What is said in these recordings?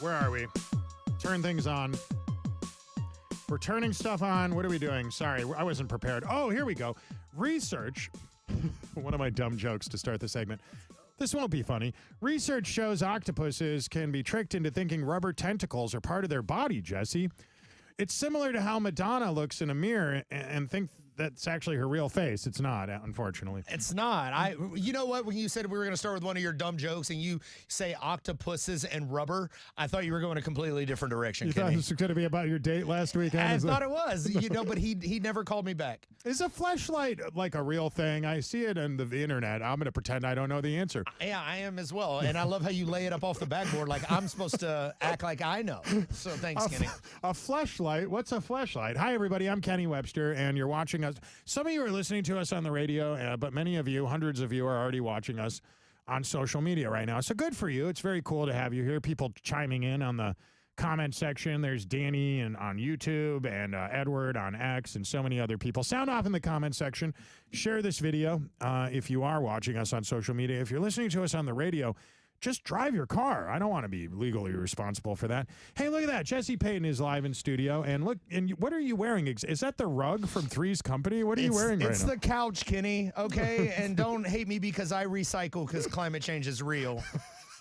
Where are we? Turn things on. We're turning stuff on. What are we doing? Sorry, I wasn't prepared. Oh, here we go. Research. One of my dumb jokes to start the segment. This won't be funny. Research shows octopuses can be tricked into thinking rubber tentacles are part of their body, Jesse. It's similar to how Madonna looks in a mirror and think that's actually her real face. It's not, unfortunately. It's not. You know what? When you said we were going to start with one of your dumb jokes and you say octopuses and rubber, I thought you were going a completely different direction, You Kenny. thought this was going to be about your date last weekend? I thought it was, but he never called me back. Is a fleshlight like a real thing? I see it on the internet. I'm going to pretend I don't know the answer. Yeah, I am as well. And I love how you lay it up off the backboard like I'm supposed to act like I know. So thanks, Kenny. A fleshlight? What's a fleshlight? Hi, everybody. I'm Kenny Webster, and you're watching us. Some of you are listening to us on the radio, but many of you, hundreds of you, are already watching us on social media right now. So good for you. It's very cool to have you here. People chiming in on the comment section. There's Danny on YouTube and Edward on X and so many other people. Sound off in the comment section. Share this video if you are watching us on social media. If you're listening to us on the radio, just drive your car. I don't want to be legally responsible for that. Hey, look at that. Jesse Payton is live in studio. And look, and what are you wearing? Is that the rug from Three's Company? What are you wearing right now? It's the couch, Kenny, okay? And don't hate me because I recycle because climate change is real.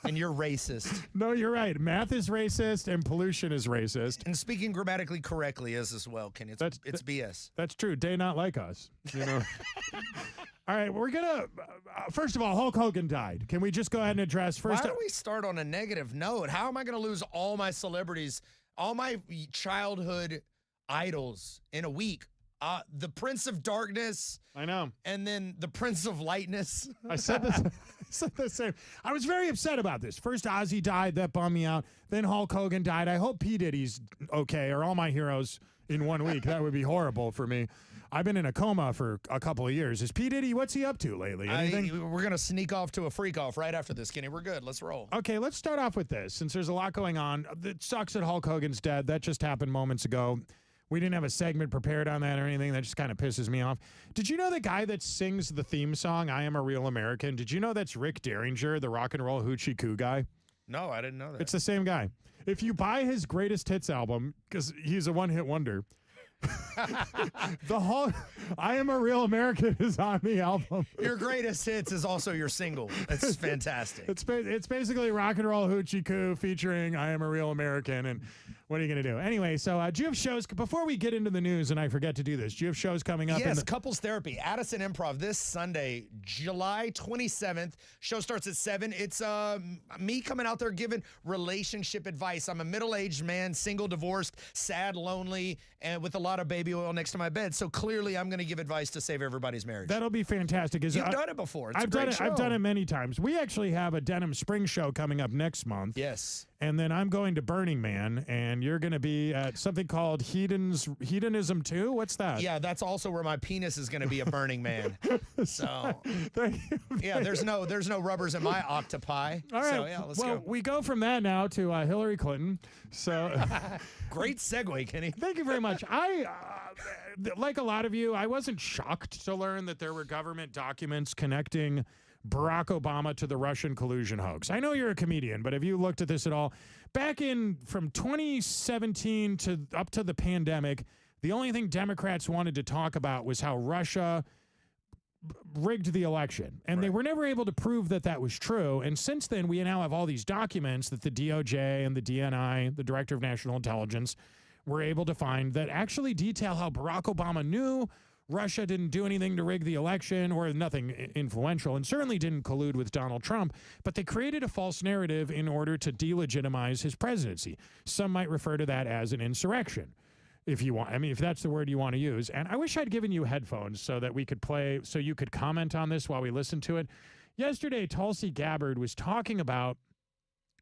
And you're racist. No, you're right. Math is racist and pollution is racist. And speaking grammatically correctly is as well, Kenny. It's BS. That's true. They not like us, you know. All right, we're going to, first of all, Hulk Hogan died. Can we just go ahead and address first? Why do we start on a negative note? How am I going to lose all my celebrities, all my childhood idols in a week? The Prince of Darkness. I know. And then the Prince of Lightness. I said this. I said the same. I was very upset about this. First, Ozzy died. That bummed me out. Then Hulk Hogan died. I hope P. Diddy's okay, or all my heroes in 1 week. That would be horrible for me. I've been in a coma for a couple of years. Is P. Diddy, what's he up to lately? Anything? We're going to sneak off to a freak off right after this, Kenny. We're good. Let's roll. Okay, let's start off with this. Since there's a lot going on, it sucks that Hulk Hogan's dead. That just happened moments ago. We didn't have a segment prepared on that or anything. That just kind of pisses me off. Did you know the guy that sings the theme song, I Am a Real American? Did you know that's Rick Derringer, the rock and roll hoochie coo guy? No, I didn't know that. It's the same guy. If you buy his greatest hits album, because he's a one-hit wonder, the whole I Am a Real American is on the album. Your greatest hits is also your single. It's fantastic. It's basically rock and roll hoochie coo featuring I Am a Real American. And what are you going to do? Anyway, so do you have shows, before we get into the news, and I forget to do this, do you have shows coming up? Yes, Couples Therapy, Addison Improv this Sunday, July 27th. Show starts at 7. It's me coming out there giving relationship advice. I'm a middle-aged man, single, divorced, sad, lonely, and with a lot of baby oil next to my bed. So clearly I'm going to give advice to save everybody's marriage. That'll be fantastic. You've done it before. It's I've a great done it. show. I've done it many times. We actually have a Denim Spring show coming up next month. Yes. And then I'm going to Burning Man, and you're going to be at something called Hedonism 2? What's that? Yeah, that's also where my penis is going to be a Burning Man. So, yeah, there's no rubbers in my octopi. All right. So, yeah, let's go. We go from that now to Hillary Clinton. So, great segue, Kenny. Thank you very much. I, like a lot of you, I wasn't shocked to learn that there were government documents connecting Barack Obama to the Russian collusion hoax. I know you're a comedian, but have you looked at this at all? Back from 2017 to up to the pandemic, the only thing Democrats wanted to talk about was how Russia rigged the election. And they were never able to prove that that was true. And since then, we now have all these documents that the DOJ and the DNI, the Director of National Intelligence, were able to find that actually detail how Barack Obama knew Russia didn't do anything to rig the election or nothing influential, and certainly didn't collude with Donald Trump, but they created a false narrative in order to delegitimize his presidency. Some might refer to that as an insurrection, if you want. I mean, if that's the word you want to use. And I wish I'd given you headphones so that we could play, so you could comment on this while we listen to it. Yesterday, Tulsi Gabbard was talking about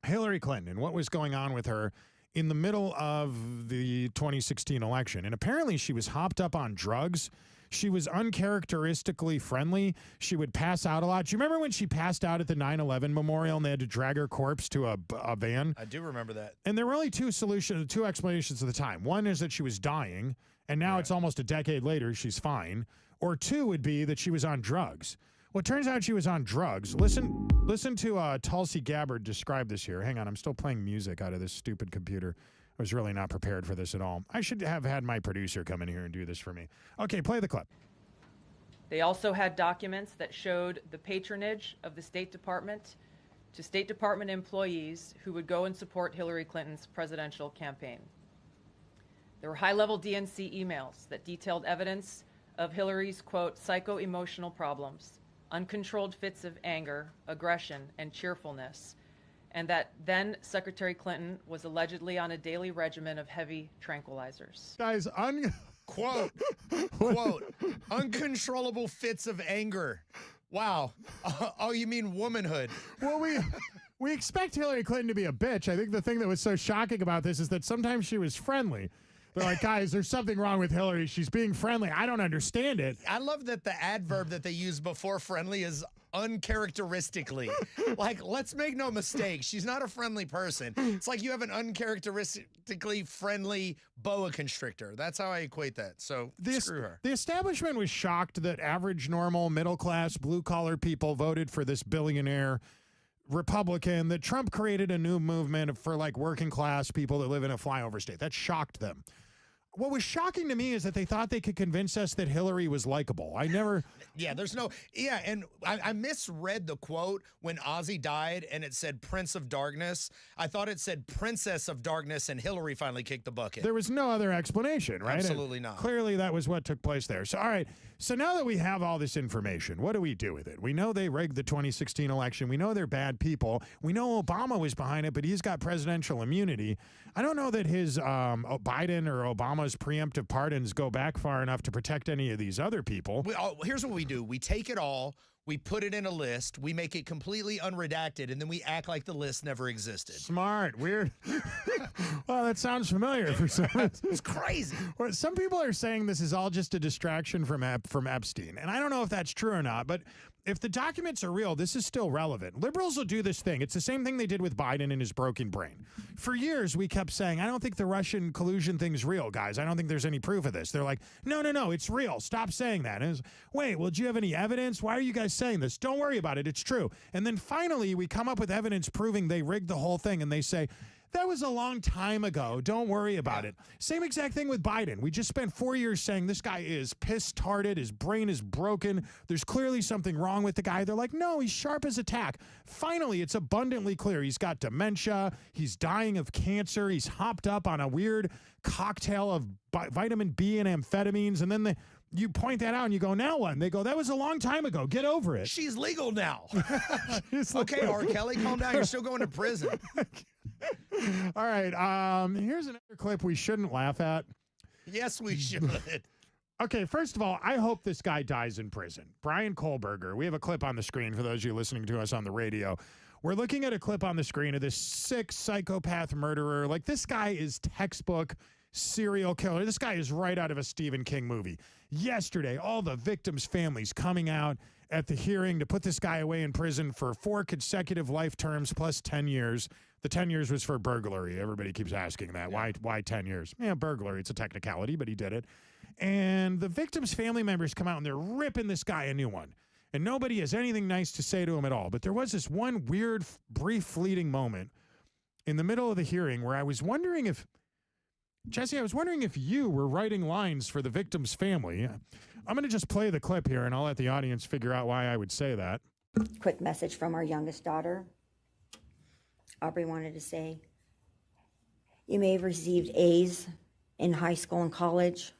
Hillary Clinton and what was going on with her in the middle of the 2016 election. And apparently she was hopped up on drugs. She was uncharacteristically friendly. She would pass out a lot. Do you remember when she passed out at the 9/11 memorial and they had to drag her corpse to a van? I do remember that. And there were only two explanations at the time. One is that she was dying, and now it's almost a decade later, she's fine. Or two would be that she was on drugs. Well, it turns out she was on drugs. Listen to Tulsi Gabbard describe this here. Hang on, I'm still playing music out of this stupid computer. I was really not prepared for this at all. I should have had my producer come in here and do this for me. Okay, play the clip. They also had documents that showed the patronage of the State Department to State Department employees who would go and support Hillary Clinton's presidential campaign. There were high-level DNC emails that detailed evidence of Hillary's, quote, psycho-emotional problems, uncontrolled fits of anger, aggression, and cheerfulness, and that then Secretary Clinton was allegedly on a daily regimen of heavy tranquilizers. Guys, quote, uncontrollable fits of anger. Wow. Oh, you mean womanhood? Well, we expect Hillary Clinton to be a bitch. I think the thing that was so shocking about this is that sometimes she was friendly. They're like, guys, there's something wrong with Hillary. She's being friendly. I don't understand it. I love that the adverb that they use before friendly is uncharacteristically. Like, let's make no mistake. She's not a friendly person. It's like you have an uncharacteristically friendly boa constrictor. That's how I equate that. So screw her. The establishment was shocked that average, normal, middle-class, blue-collar people voted for this billionaire Republican, that Trump created a new movement for like working class people that live in a flyover state. That shocked them. What was shocking to me is that they thought they could convince us that Hillary was likable. And I misread the quote when Ozzy died and it said Prince of Darkness. I thought it said Princess of Darkness and Hillary finally kicked the bucket. There was no other explanation, right? Absolutely not. Clearly that was what took place there. So, all right. So now that we have all this information, what do we do with it? We know they rigged the 2016 election. We know they're bad people. We know Obama was behind it, but he's got presidential immunity. I don't know that his Biden or Obama's preemptive pardons go back far enough to protect any of these other people. Here's what we do. We take it all, we put it in a list, we make it completely unredacted, and then we act like the list never existed. Smart. Weird. Well, that sounds familiar for some reason. It's crazy. Well, some people are saying this is all just a distraction from Epstein, and I don't know if that's true or not, but if the documents are real, this is still relevant. Liberals will do this thing. It's the same thing they did with Biden and his broken brain. For years, we kept saying, I don't think the Russian collusion thing's real, guys. I don't think there's any proof of this. They're like, no, it's real. Stop saying that. And it was, wait, well, do you have any evidence? Why are you guys saying this? Don't worry about it. It's true. And then finally, we come up with evidence proving they rigged the whole thing, and they say, that was a long time ago. Don't worry about it. Same exact thing with Biden. We just spent 4 years saying this guy is piss-tarded. His brain is broken. There's clearly something wrong with the guy. They're like, no, he's sharp as a tack. Finally, it's abundantly clear. He's got dementia. He's dying of cancer. He's hopped up on a weird cocktail of vitamin B and amphetamines. And then you point that out and you go, now what? And they go, that was a long time ago. Get over it. She's legal now. Okay, R. Kelly, calm down. You're still going to prison. All right. Here's another clip we shouldn't laugh at. Yes, we should. Okay, first of all, I hope this guy dies in prison. Brian Kohlberger. We have a clip on the screen for those of you listening to us on the radio. We're looking at a clip on the screen of this sick psychopath murderer. Like, this guy is textbook serial killer. This guy is right out of a Stephen King movie. Yesterday, all the victims' families coming out at the hearing to put this guy away in prison for 4 consecutive life terms plus 10 years. The 10 years was for burglary. Everybody keeps asking that. Yeah. Why 10 years? Yeah, burglary. It's a technicality, but he did it. And the victims' family members come out and they're ripping this guy a new one. And nobody has anything nice to say to him at all. But there was this one weird, brief, fleeting moment in the middle of the hearing where I was wondering if, Jesse, I was wondering if you were writing lines for the victim's family. I'm going to just play the clip here, and I'll let the audience figure out why I would say that. Quick message from our youngest daughter. Aubrey wanted to say, you may have received A's in high school and college,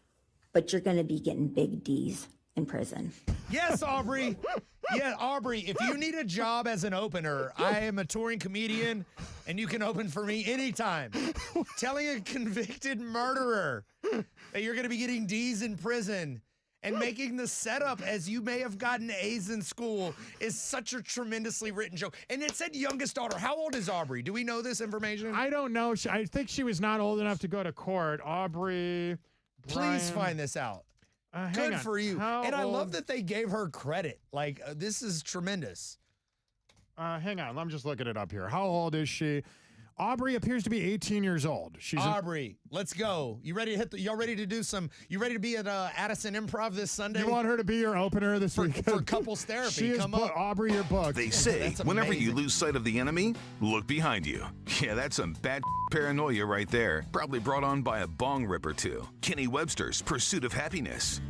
but you're going to be getting big D's in prison. Yes, Aubrey. Yeah, Aubrey, if you need a job as an opener, I am a touring comedian, and you can open for me anytime. Telling a convicted murderer that you're going to be getting D's in prison and making the setup as you may have gotten A's in school is such a tremendously written joke. And it said youngest daughter. How old is Aubrey? Do we know this information? I don't know. I think she was not old enough to go to court. Aubrey, Please find this out. Good for you. And I love that they gave her credit. Like, this is tremendous. Hang on. I'm just looking it up here. How old is she? Aubrey appears to be 18 years old. She's Aubrey, let's go. You ready to hit? Y'all ready to do some? You ready to be at Addison Improv this Sunday? You want her to be your opener this weekend? For couples therapy. Come up. Aubrey, you're booked. They say whenever you lose sight of the enemy, look behind you. Yeah, that's some bad paranoia right there. Probably brought on by a bong rip or two. Kenny Webster's Pursuit of Happiness.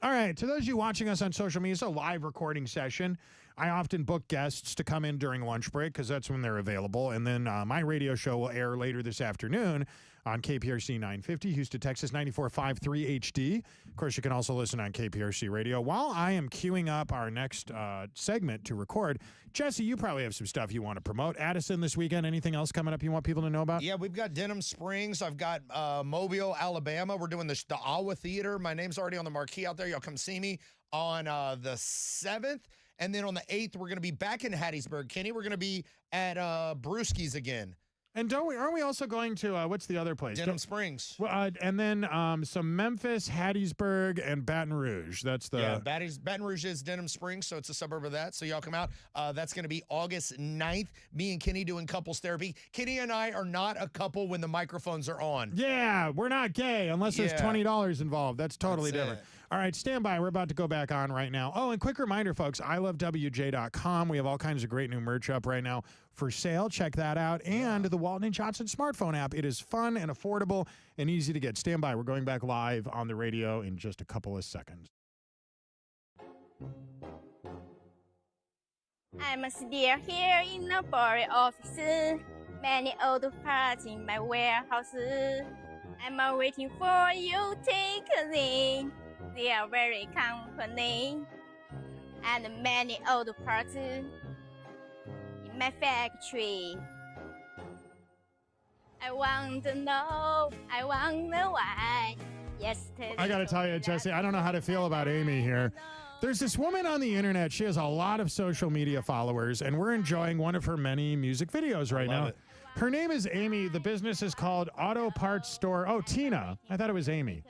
All right, to those of you watching us on social media, it's a live recording session. I often book guests to come in during lunch break because that's when they're available. And then my radio show will air later this afternoon on KPRC 950, Houston, Texas, 94.53 HD. Of course, you can also listen on KPRC Radio. While I am queuing up our next segment to record, Jesse, you probably have some stuff you want to promote. Addison this weekend, anything else coming up you want people to know about? Yeah, we've got Denham Springs. I've got Mobile, Alabama. We're doing the Awa Theater. My name's already on the marquee out there. Y'all come see me on the 7th. And then on the 8th, we're going to be back in Hattiesburg. Kenny, we're going to be at Brewski's again. And aren't we also going to, what's the other place? Denham Springs. And then some Memphis, Hattiesburg, and Baton Rouge. That's the... Yeah, Baton Rouge is Denham Springs, so it's a suburb of that. So y'all come out. That's going to be August 9th. Me and Kenny doing couples therapy. Kenny and I are not a couple when the microphones are on. Yeah, we're not gay unless there's $20 involved. That's totally different. All right, stand by. We're about to go back on right now. Oh, and quick reminder, folks, ilovewj.com. We have all kinds of great new merch up right now for sale. Check that out. And the Walton & Johnson smartphone app. It is fun and affordable and easy to get. Stand by. We're going back live on the radio in just a couple of seconds. I'm still here in the boring office. Many old parts in my warehouse. I'm waiting for you to take them. They are very company. And many old parts in my factory. I want to know why. Yesterday. I got to tell you, Jesse, I don't know how to feel about Amy here. There's this woman on the internet. She has a lot of social media followers, and we're enjoying one of her many music videos right now. it. Her name is Amy. The business is called Auto Parts Store. Oh, Tina. I thought it was Amy.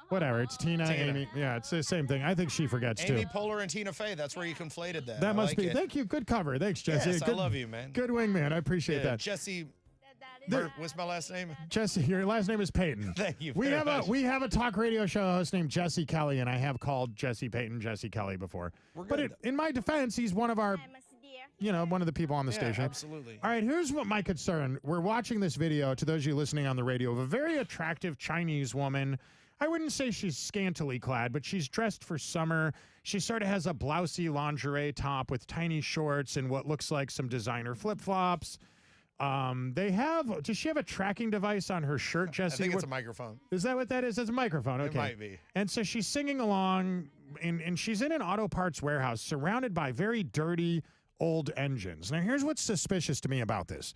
Whatever. It's Tina, Amy. Yeah, it's the same thing. I think she forgets, Amy too. Poehler and Tina Fey. That's where you conflated that. That must like be. it. Thank you. Good cover. Thanks, Jesse. Yes, good, I love you, man. Good wingman. I appreciate that. Jesse, what's my last name? Jesse, your last name is Peyton. Thank you We very have much. we have a talk radio show host named Jesse Kelly, and I have called Jesse Peyton Jesse Kelly before. good. In my defense, he's one of our, one of the people on the station. Absolutely. All right, here's what my concern. We're watching this video, to those of you listening on the radio, of a very attractive Chinese woman. I wouldn't say she's scantily clad, but she's dressed for summer. She sort of has a blousy lingerie top with tiny shorts and what looks like some designer flip-flops. Does she have a tracking device on her shirt, Jesse? I think it's a microphone. Is that what that is? It's a microphone. Okay. It might be. And so she's singing along, and she's in an auto parts warehouse surrounded by very dirty old engines. Now, here's what's suspicious to me about this.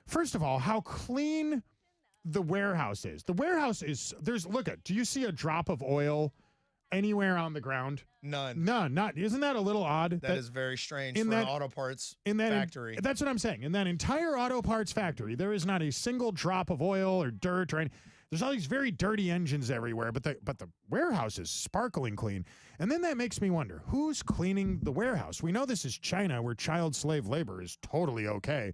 First of all, how clean the warehouse is. The warehouse is, do you see a drop of oil anywhere on the ground? None. Not. Isn't that a little odd? That is very strange in for that- an auto parts in that factory. That's what I'm saying. In that entire auto parts factory, there is not a single drop of oil or dirt or anything. There's all these very dirty engines everywhere, but the warehouse is sparkling clean. And then that makes me wonder, who's cleaning the warehouse? We know this is China, where child slave labor is totally okay.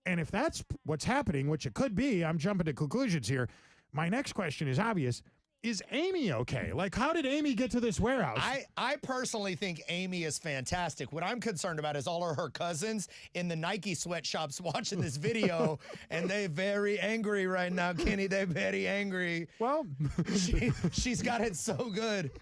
And if that's what's happening, which it could be, I'm jumping to conclusions here. My next question is obvious. Is Amy okay? Like, how did Amy get to this warehouse? I personally think Amy is fantastic. What I'm concerned about is all of her cousins in the Nike sweatshops watching this video, and they're very angry right now, Kenny. They're very angry. Well, she's got it so good.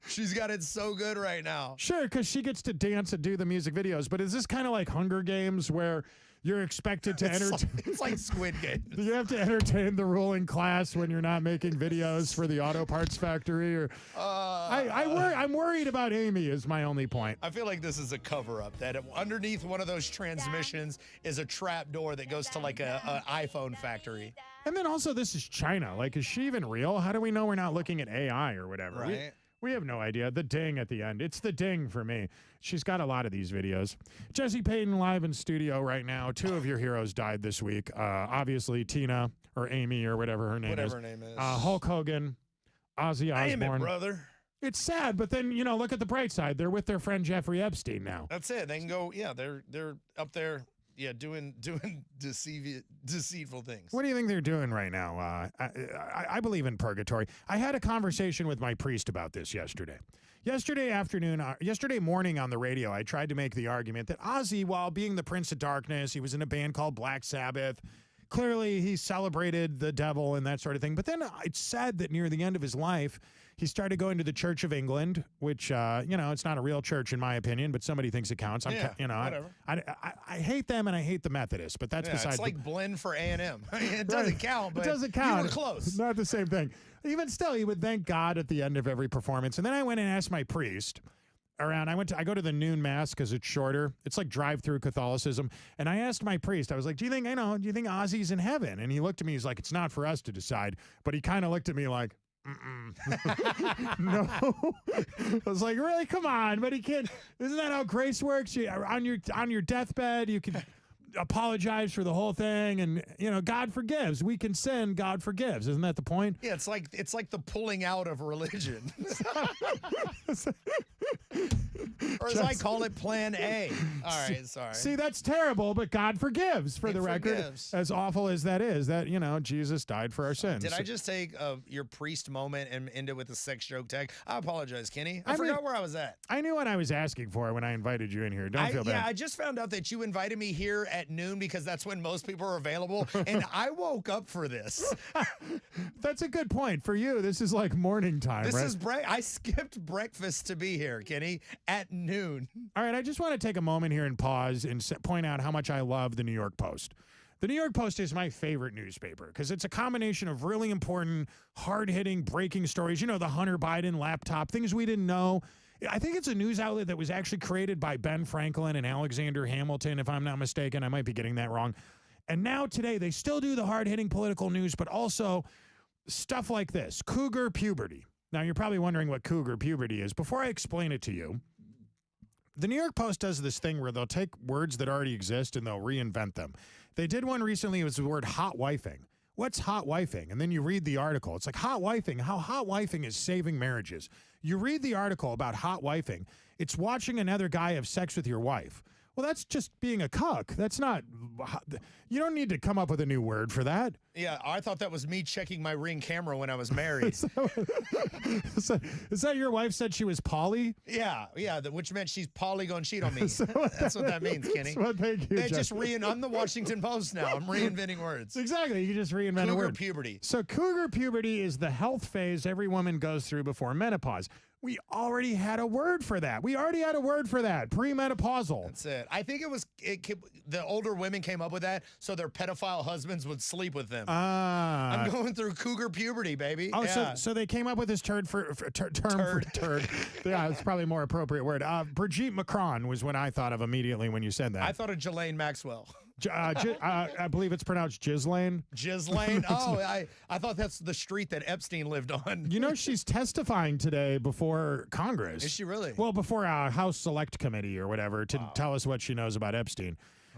She's got it so good right now. Sure, because she gets to dance and do the music videos. But is this kind of like Hunger Games where you're expected to entertain? It's like Squid Game. You have to entertain the ruling class when you're not making videos for the auto parts factory, or I'm worried about Amy. Is my only point. I feel like this is a cover-up. That underneath one of those transmissions is a trap door that goes to like a iPhone factory. And then also, this is China. Like, is she even real? How do we know we're not looking at AI or whatever? Right. We have no idea. The ding at the end. It's the ding for me. She's got a lot of these videos. Jesse Peyton live in studio right now. Two of your heroes died this week. Obviously, Tina or Amy or whatever her name is. Whatever her name is. Hulk Hogan, Ozzy Osbourne. Damn it, brother. It's sad, but then, look at the bright side. They're with their friend Jeffrey Epstein now. That's it. They can go, they're up there doing deceitful things. What do you think they're doing right now? I believe in purgatory. I had a conversation with my priest about this yesterday. Yesterday morning on the radio, I tried to make the argument that Ozzy, while being the Prince of Darkness, he was in a band called Black Sabbath. Clearly, he celebrated the devil and that sort of thing. But then it's said that near the end of his life, he started going to the Church of England, which, it's not a real church in my opinion, but somebody thinks it counts. Whatever. I hate them and I hate the Methodists, but that's besides. It's like blend for A&M. It doesn't count, but it doesn't count. You were close. Not the same thing. Even still, he would thank God at the end of every performance. And then I went and asked my priest. I go to the noon mass because it's shorter. It's like drive-through Catholicism. And I asked my priest, I was like, do you think Ozzy's in heaven? And he looked at me, he's like, it's not for us to decide. But he kind of looked at me like, no. I was like, really? Come on. But he can't. Isn't that how grace works? On your deathbed, you can apologize for the whole thing, and God forgives. We can sin, God forgives. Isn't that the point? Yeah, it's like the pulling out of religion. Or as I call it, Plan A. All right, sorry. See, that's terrible, but God forgives, for the record. As awful as that is, that, Jesus died for our sins. Did I just take your priest moment and end it with a sex joke tag? I apologize, Kenny. I forgot where I was at. I knew what I was asking for when I invited you in here. Don't feel bad. Yeah, I just found out that you invited me here at noon because that's when most people are available, and I woke up for this. That's a good point. For you, this is like morning time, This right? is I skipped breakfast to be here, Kenny, at noon. All right, I just want to take a moment here and pause and point out how much I love the New York Post. The New York Post is my favorite newspaper because it's a combination of really important, hard-hitting, breaking stories. The Hunter Biden laptop, things we didn't know. I think it's a news outlet that was actually created by Ben Franklin and Alexander Hamilton, if I'm not mistaken. I might be getting that wrong. And now today, they still do the hard-hitting political news, but also stuff like this, cougar puberty. Now, you're probably wondering what cougar puberty is. Before I explain it to you, the New York Post does this thing where they'll take words that already exist and they'll reinvent them. They did one recently. It was the word hot wifing. What's hot wifing? And then you read the article. It's like hot wifing, how hot wifing is saving marriages. You read the article about hot wifing. It's watching another guy have sex with your wife. Well, that's just being a cuck. That's not, you don't need to come up with a new word for that. Yeah, I thought that was me checking my Ring camera when I was married. Is that your wife said she was poly? Yeah, which meant she's poly gonna cheat on me. That's what that means, Kenny. Thank you. I'm the Washington Post now. I'm reinventing words. Exactly. You can just reinvent a word. Cougar puberty. So cougar puberty is the health phase every woman goes through before menopause. We already had a word for that. Premenopausal. That's it. I think the older women came up with that so their pedophile husbands would sleep with them. I'm going through cougar puberty, baby. Oh, yeah. so they came up with this term for turd. Yeah, it's probably a more appropriate word. Brigitte Macron was what I thought of immediately when you said that. I thought of Ghislaine Maxwell. I believe it's pronounced Ghislaine. Ghislaine? Oh, I thought that's the street that Epstein lived on. She's testifying today before Congress. Is she really? Well, before a House Select Committee or whatever to tell us what she knows about Epstein.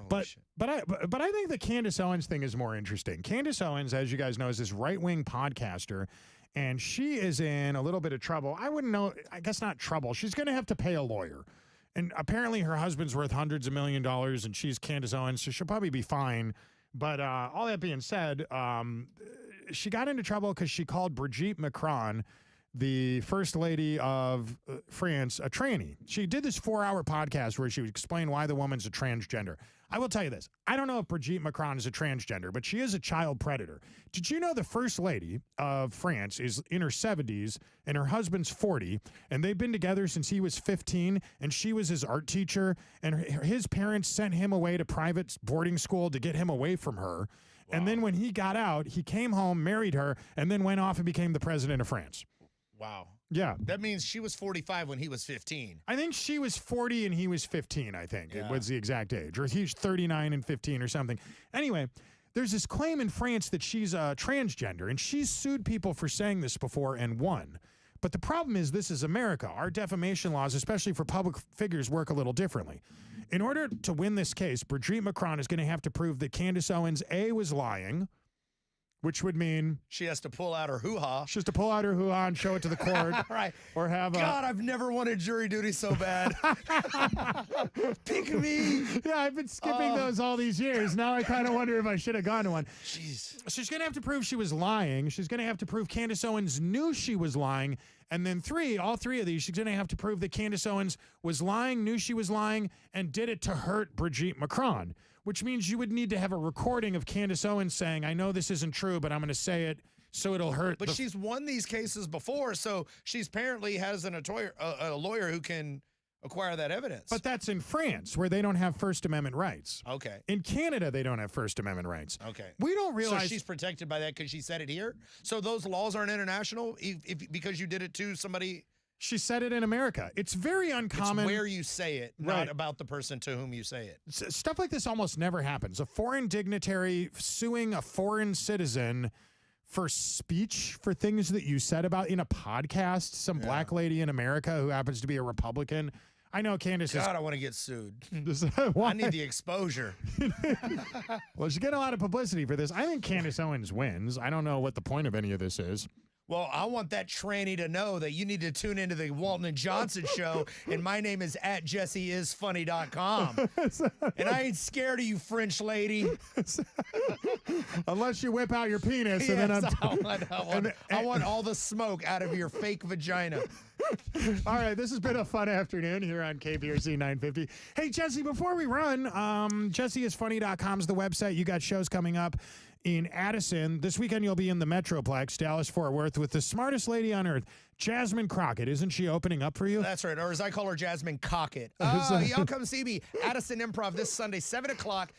But I think the Candace Owens thing is more interesting. Candace Owens, as you guys know, is this right-wing podcaster, and she is in a little bit of trouble. I guess not trouble. She's going to have to pay a lawyer. And apparently her husband's worth hundreds of $millions, and she's Candace Owens, so she'll probably be fine. But all that being said, she got into trouble because she called Brigitte Macron, the first lady of France, a tranny. She did this 4-hour podcast where she would explain why the woman's a transgender. I will tell you this. I don't know if Brigitte Macron is a transgender, but she is a child predator. Did you know the first lady of France is in her 70s and her husband's 40, and they've been together since he was 15, and she was his art teacher, and his parents sent him away to private boarding school to get him away from her. Wow. And then when he got out, he came home, married her, and then went off and became the president of France. Wow. Yeah. That means she was 45 when he was 15. I think she was 40 and he was 15, I think. Yeah. It was the exact age. Or he's 39 and 15 or something. Anyway, there's this claim in France that she's a transgender, and she's sued people for saying this before and won. But the problem is this is America. Our defamation laws, especially for public figures, work a little differently. In order to win this case, Brigitte Macron is going to have to prove that Candace Owens, A, was lying, which would mean She has to pull out her hoo-ha. she has to pull out her hoo-ha and show it to the court. Right. Or have God, I've never wanted jury duty so bad. Pick me. Yeah, I've been skipping those all these years. Now I kind of wonder if I should have gone to one. Jeez. She's going to have to prove she was lying. She's going to have to prove Candace Owens knew she was lying. And then all three of these, she's going to have to prove that Candace Owens was lying, knew she was lying, and did it to hurt Brigitte Macron, which means you would need to have a recording of Candace Owens saying, I know this isn't true, but I'm going to say it so it'll hurt. But she's won these cases before, so she's apparently has a lawyer who can acquire that evidence. But that's in France, where they don't have First Amendment rights. Okay. In Canada, they don't have First Amendment rights. Okay. We don't realize... So she's protected by that because she said it here? So those laws aren't international because you did it to somebody... She said it in America. It's very uncommon. It's where you say it, not about the person to whom you say it. Stuff like this almost never happens. A foreign dignitary suing a foreign citizen for speech for things that you said about in a podcast, some black lady in America who happens to be a Republican. I know Candace God, I want to get sued. Why? I need the exposure. Well, she's getting a lot of publicity for this. I think Candace Owens wins. I don't know what the point of any of this is. Well, I want that tranny to know that you need to tune into the Walton and Johnson show, and my name is @JessieIsFunny.com. And I ain't scared of you, French lady. Unless you whip out your penis, Yes, and then I want all the smoke out of your fake vagina. All right, this has been a fun afternoon here on KPRC 950. Hey, Jesse, before we run, JessieIsFunny.com is the website. You got shows coming up in Addison. This weekend, you'll be in the Metroplex, Dallas-Fort Worth, with the smartest lady on earth, Jasmine Crockett. Isn't she opening up for you? That's right, or as I call her, Jasmine Cockett. Y'all come see me, Addison Improv, this Sunday, 7 o'clock.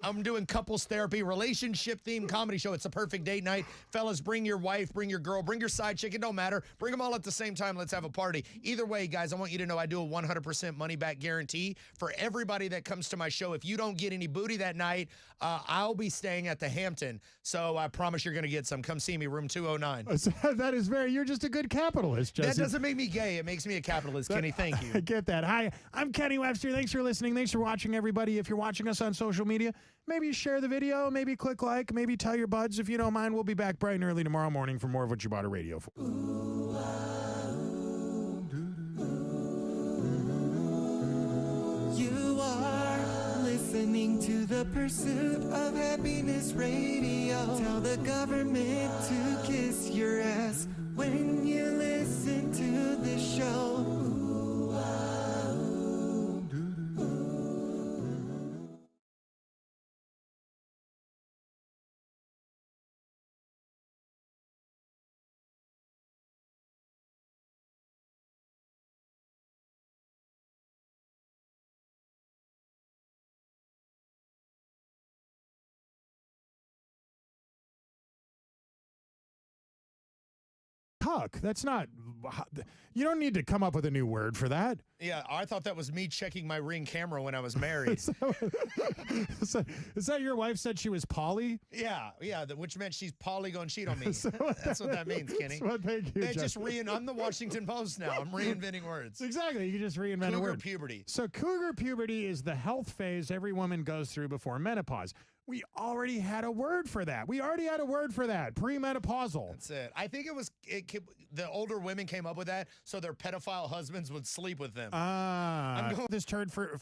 I'm doing couples therapy, relationship-themed comedy show. It's a perfect date night. Fellas, bring your wife, bring your girl, bring your side chick. It don't matter. Bring them all at the same time. Let's have a party. Either way, guys, I want you to know I do a 100% money-back guarantee for everybody that comes to my show. If you don't get any booty that night, I'll be staying at the Hampton. So I promise you're going to get some. Come see me, room 209. That is you're just a good capitalist, Jesse. That doesn't make me gay. It makes me a capitalist, Kenny. Thank you. I get that. Hi, I'm Kenny Webster. Thanks for listening. Thanks for watching, everybody. If you're watching us on social media, maybe share the video, maybe click like, maybe tell your buds if you don't mind. We'll be back bright and early tomorrow morning for more of what you bought a radio for. You are listening to the Pursuit of Happiness Radio. Tell the government to kiss your ass when you listen to this show. Cuck. That's not. You don't need to come up with a new word for that. Yeah, I thought that was me checking my Ring camera when I was married. Is that your wife said she was poly? Yeah, which meant she's probably going to cheat on me. That's what that means, Kenny. Thank you. I'm the Washington Post now. I'm reinventing words. Exactly. You can just reinvent a Cougar word. puberty. So cougar puberty is the health phase every woman goes through before menopause. We already had a word for that. Premenopausal. That's it. I think the older women came up with that so their pedophile husbands would sleep with them. I'm going this term for